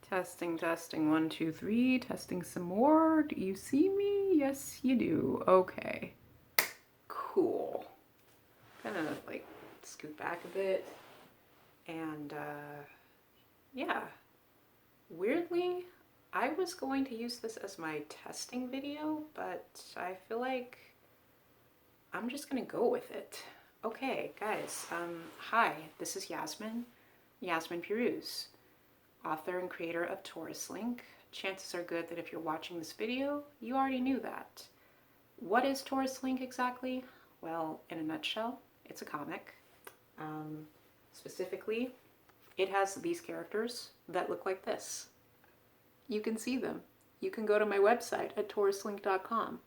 Testing, testing, 1, 2, 3, testing some more. Do you see me? Yes, you do. Okay. Cool. Gonna like scoot back a bit. And yeah. Weirdly, I was going to use this as my testing video, but I feel like I'm just gonna go with it. Okay, guys. Hi, this is Yasmin Peruse, author and creator of Torus Link. Chances are good that if you're watching this video, you already knew that. What is Torus Link exactly? Well, in a nutshell, it's a comic. Specifically, it has these characters that look like this. You can see them. You can go to my website at toruslink.com,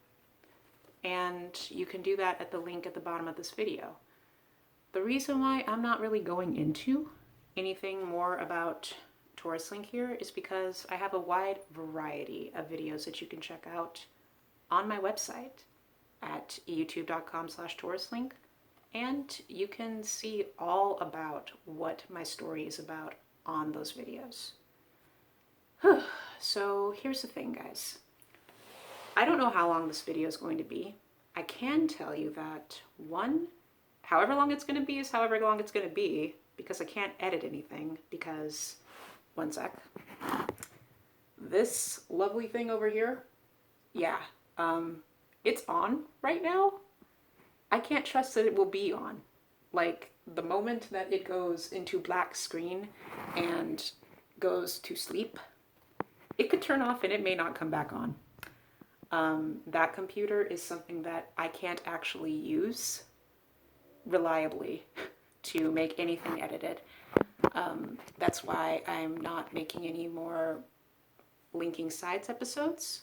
and you can do that at the link at the bottom of this video. The reason why I'm not really going into anything more about Torus Link here is because I have a wide variety of videos that you can check out on my website at youtube.com/toruslink, and you can see all about what my story is about on those videos. So here's the thing, guys. I don't know how long this video is going to be. I can tell you that however long it's going to be is however long it's going to be, because I can't edit anything because, one sec. This lovely thing over here, yeah, it's on right now. I can't trust that it will be on. Like, the moment that it goes into black screen and goes to sleep, it could turn off and it may not come back on. That computer is something that I can't actually use reliably to make anything edited. That's why I'm not making any more linking sides episodes.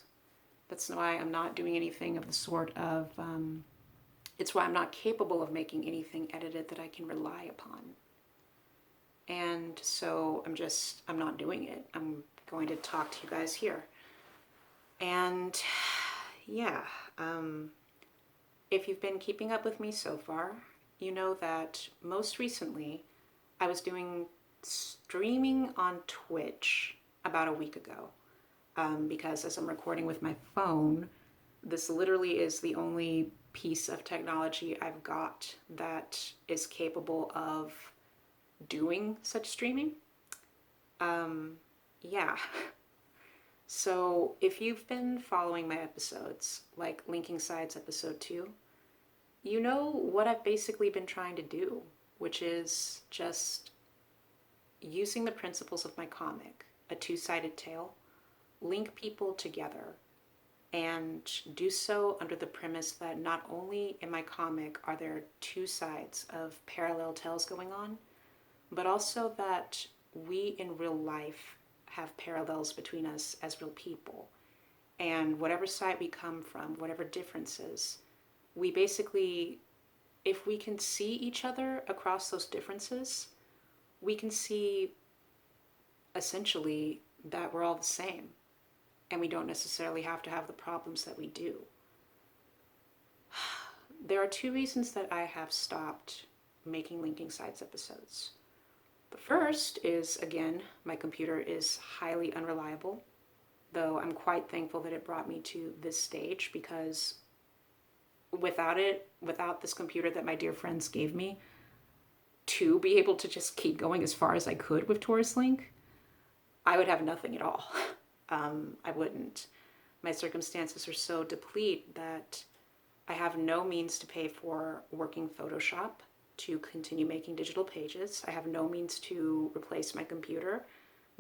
That's why I'm not doing anything of the sort of, it's why I'm not capable of making anything edited that I can rely upon. And so I'm not doing it. I'm going to talk to you guys here. And yeah, if you've been keeping up with me so far, you know that most recently I was doing streaming on Twitch about a week ago, because as I'm recording with my phone, this literally is the only piece of technology I've got that is capable of doing such streaming. Yeah. So if you've been following my episodes, like Linking Sides episode 2, you know what I've basically been trying to do, which is just using the principles of my comic, A Two-Sided Tale, link people together, and do so under the premise that not only in my comic are there two sides of parallel tales going on, but also that we in real life have parallels between us as real people. And whatever side we come from, whatever differences, we basically, if we can see each other across those differences, we can see essentially that we're all the same. And we don't necessarily have to have the problems that we do. There are 2 reasons that I have stopped making Linking Sides episodes. The first is, again, my computer is highly unreliable, though I'm quite thankful that it brought me to this stage, because without this computer that my dear friends gave me to be able to just keep going as far as I could with Torus Link, I would have nothing at all. I wouldn't. My circumstances are so deplete that I have no means to pay for working Photoshop to continue making digital pages. I have no means to replace my computer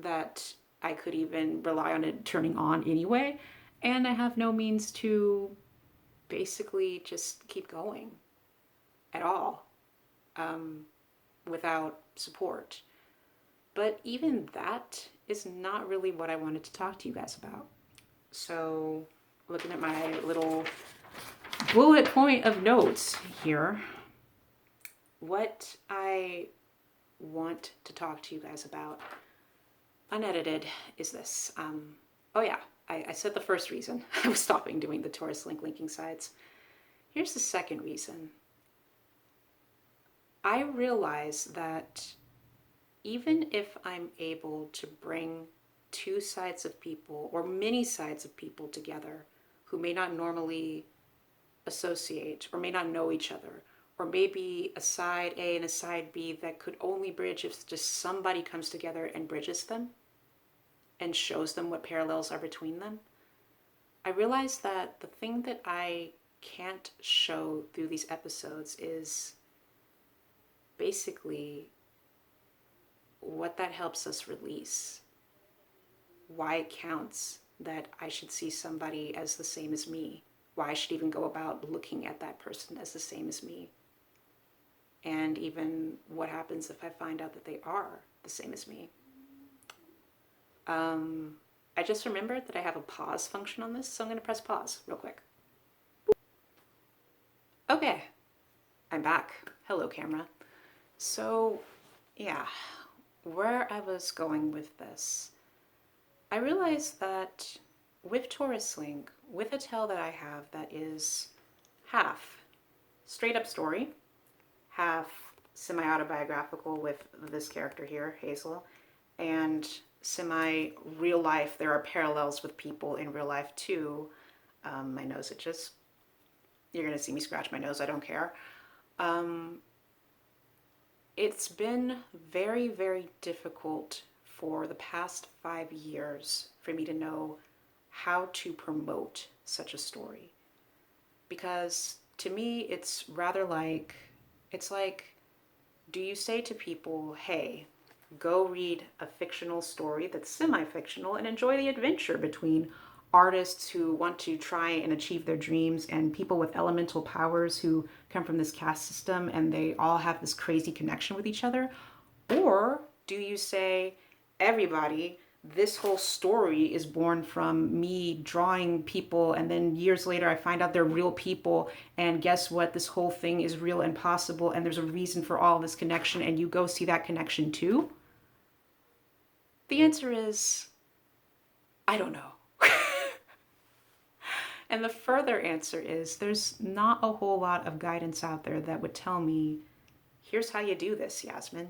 that I could even rely on it turning on anyway. And I have no means to basically just keep going at all, without support. But even that is not really what I wanted to talk to you guys about. So, looking at my little bullet point of notes here, what I want to talk to you guys about, unedited, is this. Oh yeah, I said the first reason I was stopping doing the Torus Link linking sides. Here's the second reason. I realize that even if I'm able to bring two sides of people or many sides of people together who may not normally associate or may not know each other, or maybe a side A and a side B that could only bridge if just somebody comes together and bridges them and shows them what parallels are between them. I realized that the thing that I can't show through these episodes is basically what that helps us release. Why it counts that I should see somebody as the same as me. Why I should even go about looking at that person as the same as me. And even what happens if I find out that they are the same as me. I just remembered that I have a pause function on this, so I'm going to press pause real quick. Okay, I'm back. Hello, camera. So, yeah, where I was going with this, I realized that with Torus Link, with a tale that I have that is half straight up story, half semi-autobiographical with this character here, Hazel, and semi-real life, there are parallels with people in real life too. My nose, you're gonna see me scratch my nose, I don't care. It's been very, very difficult for the past 5 years for me to know how to promote such a story. Because to me, it's like, do you say to people, hey, go read a fictional story that's semi-fictional and enjoy the adventure between artists who want to try and achieve their dreams and people with elemental powers who come from this caste system and they all have this crazy connection with each other? Or do you say, everybody, this whole story is born from me drawing people, and then years later I find out they're real people, and guess what? This whole thing is real and possible, and there's a reason for all this connection, and you go see that connection too? The answer is, I don't know. And the further answer is, there's not a whole lot of guidance out there that would tell me, here's how you do this, Yasmin.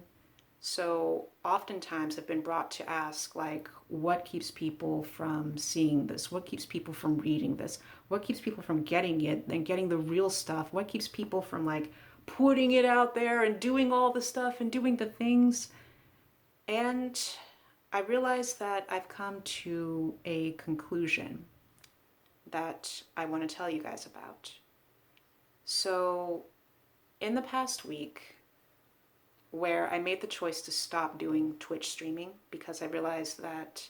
So oftentimes I've been brought to ask, like, what keeps people from seeing this? What keeps people from reading this? What keeps people from getting it and getting the real stuff? What keeps people from, like, putting it out there and doing all the stuff and doing the things? And I realized that I've come to a conclusion that I want to tell you guys about. So in the past week, where I made the choice to stop doing Twitch streaming because I realized that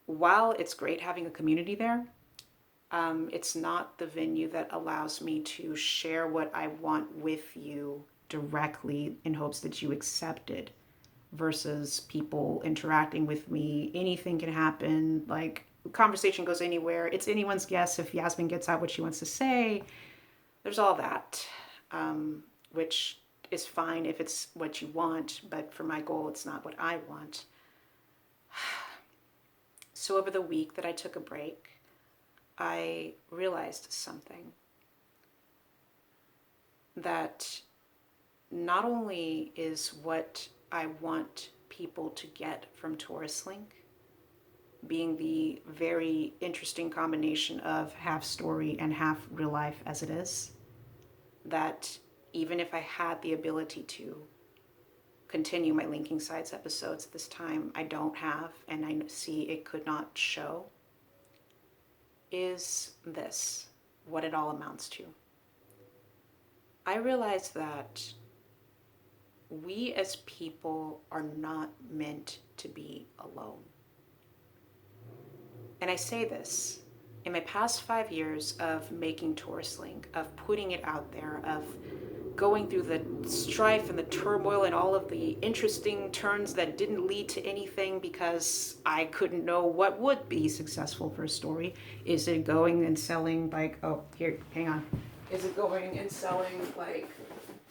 while it's great having a community there, it's not the venue that allows me to share what I want with you directly in hopes that you accept it, versus people interacting with me. Anything can happen, like conversation goes anywhere. It's anyone's guess if Yasmin gets out what she wants to say. There's all that, which is fine if it's what you want, but for my goal, it's not what I want. So over the week that I took a break, I realized something. That not only is what I want people to get from Torus Link being the very interesting combination of half story and half real life as it is, that even if I had the ability to continue my Linking Sides episodes this time, I don't have, and I see it could not show, is this, what it all amounts to. I realize that we as people are not meant to be alone. And I say this, in my past 5 years of making Torus Link, of putting it out there, of going through the strife and the turmoil and all of the interesting turns that didn't lead to anything because I couldn't know what would be successful for a story. Is it going and selling like, oh, here, hang on. Is it going and selling like,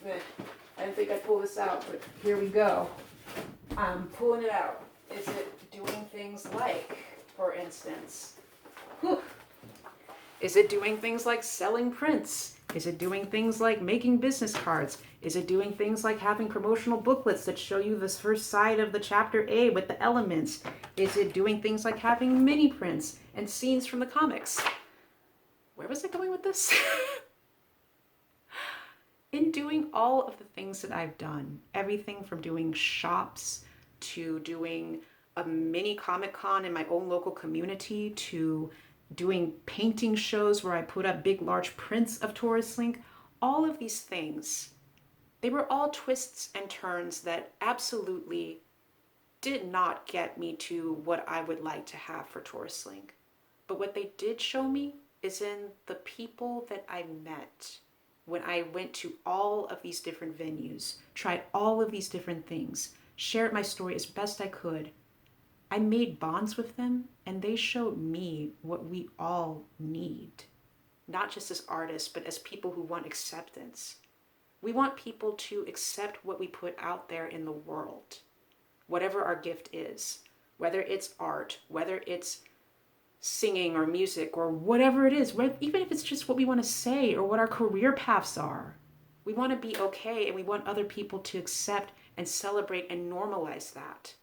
I didn't think I'd pull this out, but here we go. I'm pulling it out. Is it doing things like, for instance, is it doing things like selling prints Is it doing things like making business cards? Is it doing things like having promotional booklets that show you this first side of the chapter A with the elements? Is it doing things like having mini prints and scenes from the comics? Where was I going with this? In doing all of the things that I've done, everything from doing shops to doing a mini Comic Con in my own local community to doing painting shows where I put up big, large prints of Torus Link, all of these things, they were all twists and turns that absolutely did not get me to what I would like to have for Torus Link. But what they did show me is in the people that I met when I went to all of these different venues, tried all of these different things, shared my story as best I could. I made bonds with them, and they showed me what we all need, not just as artists, but as people who want acceptance. We want people to accept what we put out there in the world, whatever our gift is, whether it's art, whether it's singing or music or whatever it is, even if it's just what we want to say or what our career paths are. We want to be okay, and we want other people to accept and celebrate and normalize that.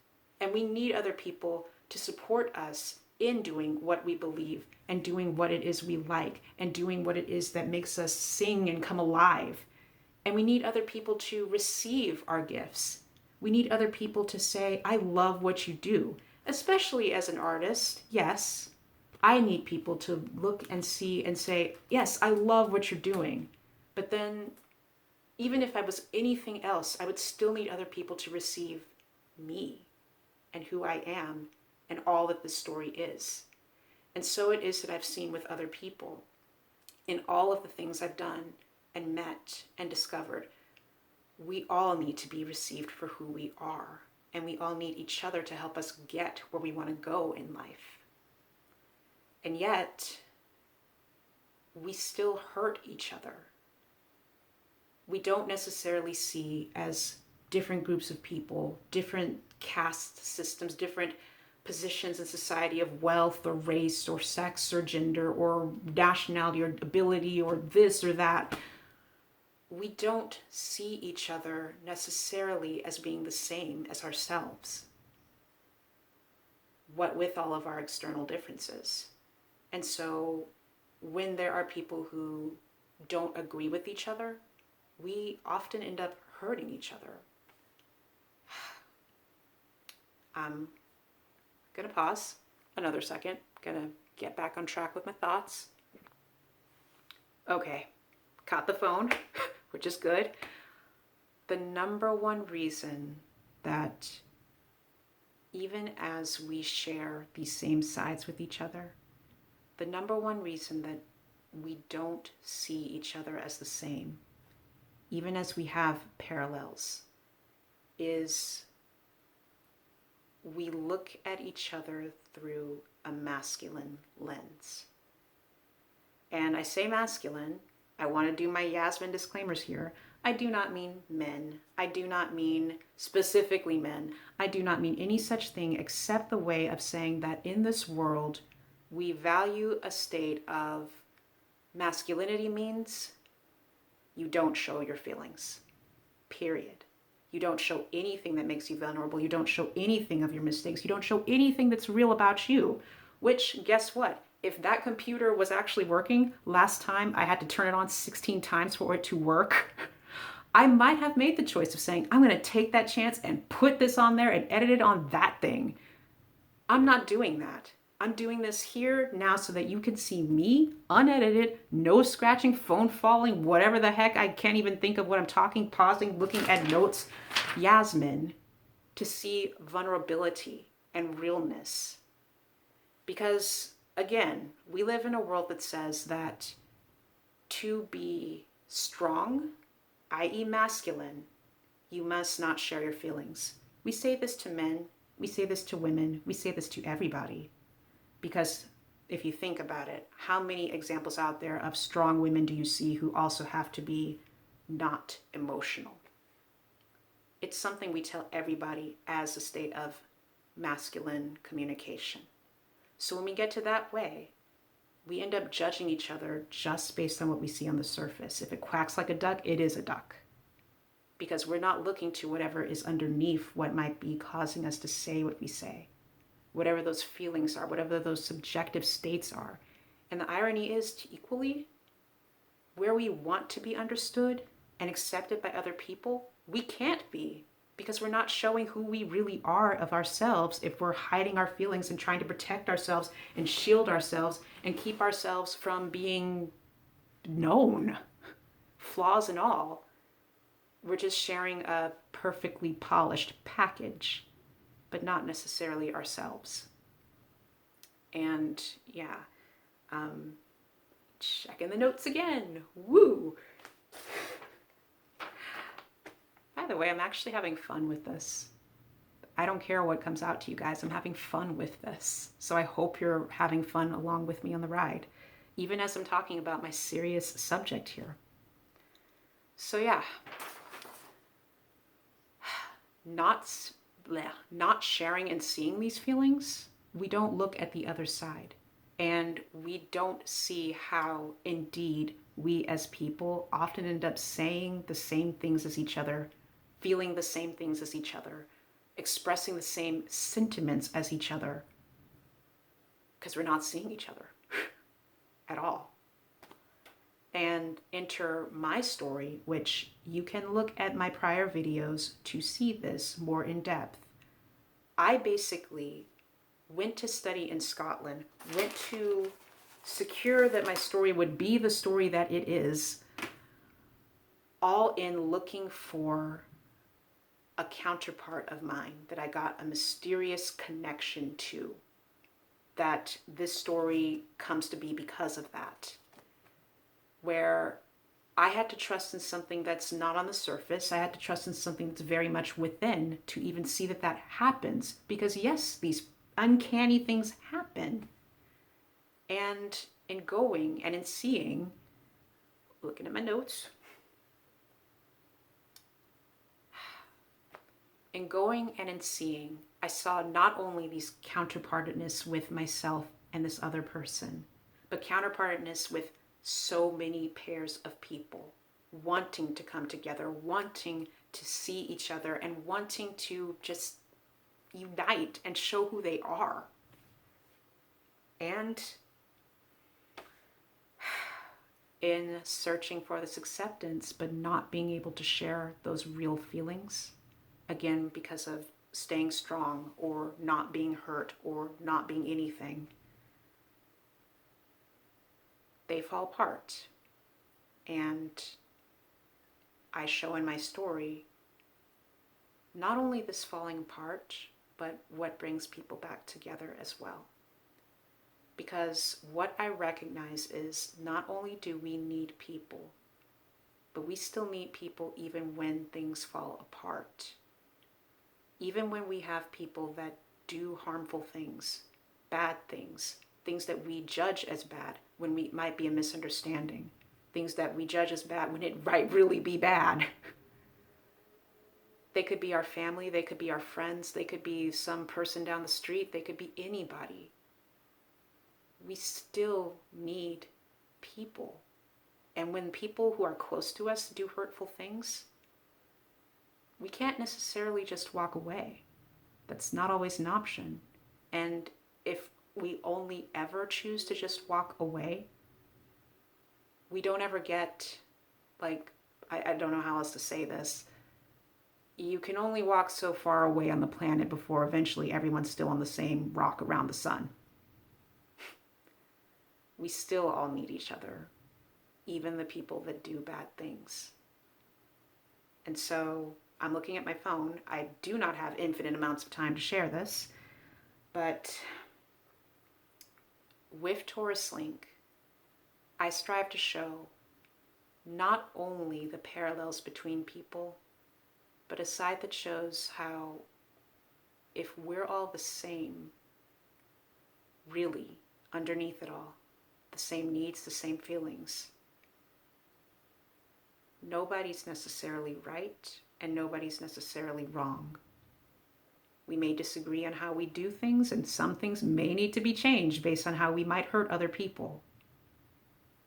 And we need other people to support us in doing what we believe and doing what it is we like and doing what it is that makes us sing and come alive. And we need other people to receive our gifts. We need other people to say, I love what you do, especially as an artist. Yes, I need people to look and see and say, yes, I love what you're doing. But then even if I was anything else, I would still need other people to receive me and who I am and all that this story is. And so it is that I've seen with other people in all of the things I've done and met and discovered. We all need to be received for who we are, and we all need each other to help us get where we want to go in life. And yet, we still hurt each other. We don't necessarily see as different groups of people, different caste systems, different positions in society of wealth or race or sex or gender or nationality or ability or this or that. We don't see each other necessarily as being the same as ourselves, what with all of our external differences. And so when there are people who don't agree with each other, we often end up hurting each other. I'm gonna pause another second, gonna get back on track with my thoughts. Okay, caught the phone, which is good. The number one reason that even as we share these same sides with each other, the number one reason that we don't see each other as the same, even as we have parallels, is we look at each other through a masculine lens. And I say masculine, I want to do my Yasmin disclaimers here. I do not mean men. I do not mean specifically men. I do not mean any such thing except the way of saying that in this world, we value a state of masculinity means you don't show your feelings, period. You don't show anything that makes you vulnerable. You don't show anything of your mistakes. You don't show anything that's real about you, which guess what? If that computer was actually working last time I had to turn it on 16 times for it to work, I might have made the choice of saying, I'm going to take that chance and put this on there and edit it on that thing. I'm not doing that. I'm doing this here now so that you can see me unedited, no scratching, phone falling, whatever the heck. I can't even think of what I'm talking, pausing, looking at notes. Yasmin, to see vulnerability and realness. Because again, we live in a world that says that to be strong, i.e. masculine, you must not share your feelings. We say this to men, we say this to women, we say this to everybody. Because if you think about it, how many examples out there of strong women do you see who also have to be not emotional? It's something we tell everybody as a state of masculine communication. So when we get to that way, we end up judging each other just based on what we see on the surface. If it quacks like a duck, it is a duck. Because we're not looking to whatever is underneath what might be causing us to say what we say. Whatever those feelings are, whatever those subjective states are. And the irony is, to equally, where we want to be understood and accepted by other people, we can't be, because we're not showing who we really are of ourselves if we're hiding our feelings and trying to protect ourselves and shield ourselves and keep ourselves from being known, flaws and all. We're just sharing a perfectly polished package, but not necessarily ourselves. And yeah, checking the notes again. Woo! By the way, I'm actually having fun with this. I don't care what comes out to you guys. I'm having fun with this. So I hope you're having fun along with me on the ride, even as I'm talking about my serious subject here. So yeah, not sharing and seeing these feelings, we don't look at the other side. And we don't see how, indeed, we as people often end up saying the same things as each other, feeling the same things as each other, expressing the same sentiments as each other, because we're not seeing each other at all. And enter my story, which you can look at my prior videos to see this more in depth. I basically went to study in Scotland, went to secure that my story would be the story that it is, all in looking for a counterpart of mine that I got a mysterious connection to, that this story comes to be because of that, where I had to trust in something that's not on the surface. I had to trust in something that's very much within to even see that that happens. Because yes, these uncanny things happen. And in going and in seeing, looking at my notes, in going and in seeing, I saw not only these counterpartedness with myself and this other person, but counterpartedness with so many pairs of people wanting to come together, wanting to see each other, and wanting to just unite and show who they are. And in searching for this acceptance, but not being able to share those real feelings, again, because of staying strong or not being hurt or not being anything, they fall apart. And I show in my story not only this falling apart, but what brings people back together as well. Because what I recognize is not only do we need people, but we still need people even when things fall apart. Even when we have people that do harmful things, bad things, things that we judge as bad when we might be a misunderstanding, things that we judge as bad when it might really be bad. They could be our family, they could be our friends, they could be some person down the street, they could be anybody. We still need people. And when people who are close to us do hurtful things, we can't necessarily just walk away. That's not always an option. And if we only ever choose to just walk away, we don't ever get, like, I don't know how else to say this. You can only walk so far away on the planet before eventually everyone's still on the same rock around the sun. We still all need each other, even the people that do bad things. And so I'm looking at my phone. I do not have infinite amounts of time to share this, but with Torus Link, I strive to show not only the parallels between people, but a side that shows how if we're all the same, really, underneath it all, the same needs, the same feelings, nobody's necessarily right and nobody's necessarily wrong. We may disagree on how we do things, and some things may need to be changed based on how we might hurt other people.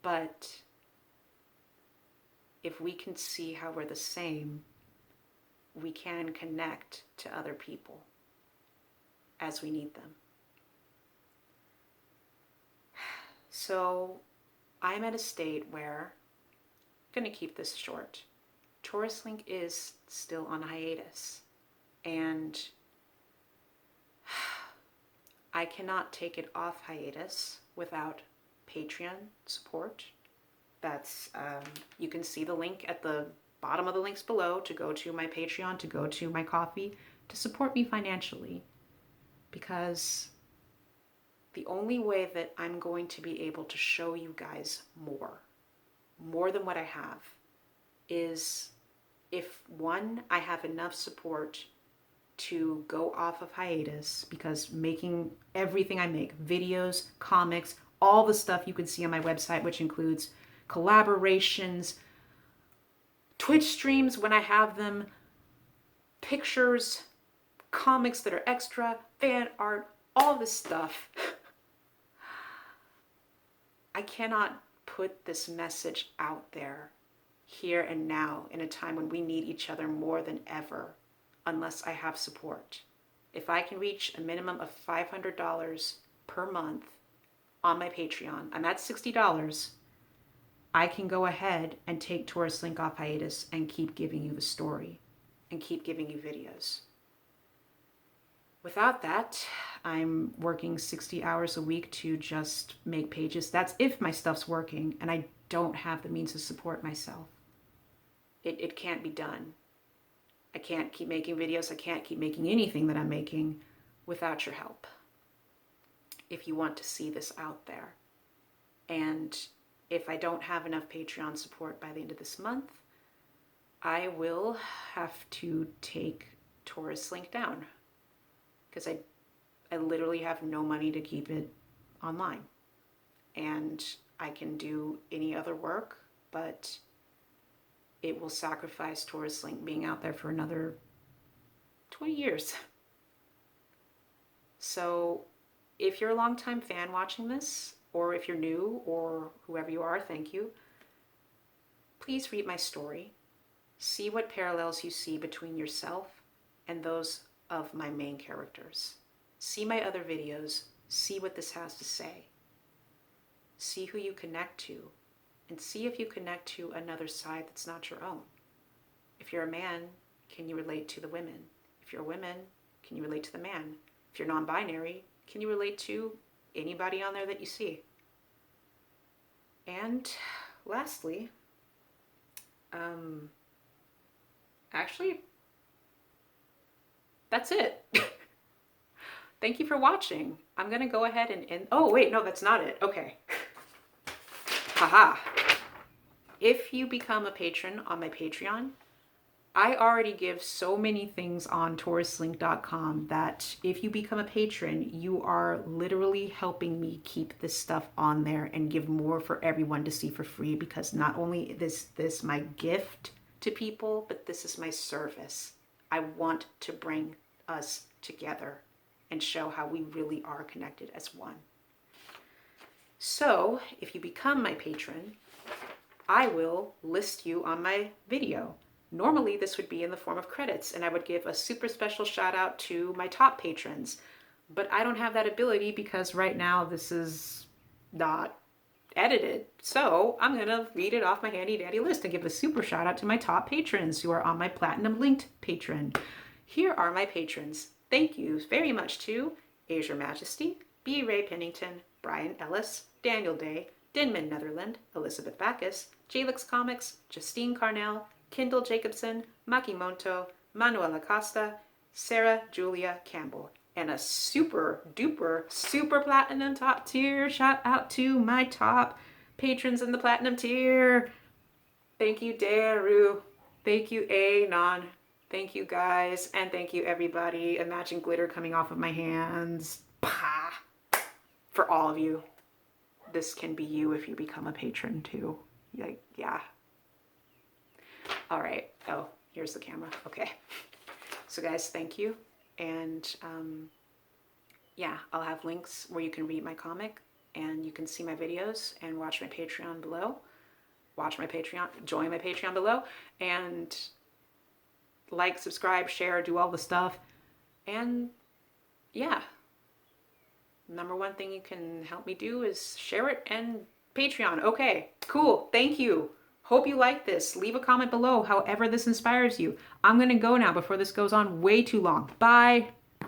But if we can see how we're the same, we can connect to other people as we need them. So I'm at a state where I'm going to keep this short. Torus Link is still on hiatus, and I cannot take it off hiatus without Patreon support. That's, you can see the link at the bottom of the links below to go to my Patreon, to go to my Ko-fi, to support me financially. Because the only way that I'm going to be able to show you guys more than what I have, is if, one, I have enough support to go off of hiatus, because making everything I make, videos, comics, all the stuff you can see on my website, which includes collaborations, Twitch streams when I have them, pictures, comics that are extra, fan art, all this stuff. I cannot put this message out there here and now in a time when we need each other more than ever unless I have support. If I can reach a minimum of $500 per month on my Patreon, I'm at $60, I can go ahead and take Torus Link off hiatus and keep giving you the story and keep giving you videos. Without that, I'm working 60 hours a week to just make pages. That's if my stuff's working and I don't have the means to support myself. It can't be done. I can't keep making videos. I can't keep making anything that I'm making without your help. If you want to see this out there. And if I don't have enough Patreon support by the end of this month, I will have to take Torus Link down. Because I literally have no money to keep it online. And I can do any other work, but it will sacrifice Torus Link being out there for another 20 years. So if you're a longtime fan watching this, or if you're new, or whoever you are, thank you. Please read my story. See what parallels you see between yourself and those of my main characters. See my other videos. See what this has to say. See who you connect to. And see if you connect to another side that's not your own. If you're a man, can you relate to the women? If you're a woman, can you relate to the man? If you're non-binary, can you relate to anybody on there that you see? And lastly, actually, that's it. Thank you for watching. I'm gonna go ahead and oh wait, no, that's not it. Okay. Haha. If you become a patron on my Patreon, I already give so many things on toruslink.com that if you become a patron, you are literally helping me keep this stuff on there and give more for everyone to see for free, because not only is this my gift to people, but this is my service. I want to bring us together and show how we really are connected as one. So if you become my patron, I will list you on my video. Normally this would be in the form of credits, and I would give a super special shout out to my top patrons, but I don't have that ability because right now this is not edited. So I'm gonna read it off my handy dandy list and give a super shout out to my top patrons who are on my platinum linked patron. Here are my patrons. Thank you very much to Asia Majesty, B. Ray Pennington, Brian Ellis, Daniel Day, Denman Netherland, Elizabeth Backus, Jalix Comics, Justine Carnell, Kendall Jacobson, Makimoto, Manuel Acosta, Sarah Julia Campbell, and a super duper super platinum top tier shout out to my top patrons in the platinum tier. Thank you, Daru. Thank you, Anon. Thank you, guys. And thank you, everybody. Imagine glitter coming off of my hands. Pah! For all of you. This can be you if you become a patron too. Like, yeah. All right. Oh, here's the camera. Okay. So guys, thank you. And yeah, I'll have links where you can read my comic and you can see my videos and watch my Patreon below. Watch my Patreon, join my Patreon below, and like, subscribe, share, do all the stuff. And yeah, number one thing you can help me do is share it and Patreon. Okay, cool. Thank you. Hope you like this. Leave a comment below, however this inspires you. I'm going to go now before this goes on way too long. Bye.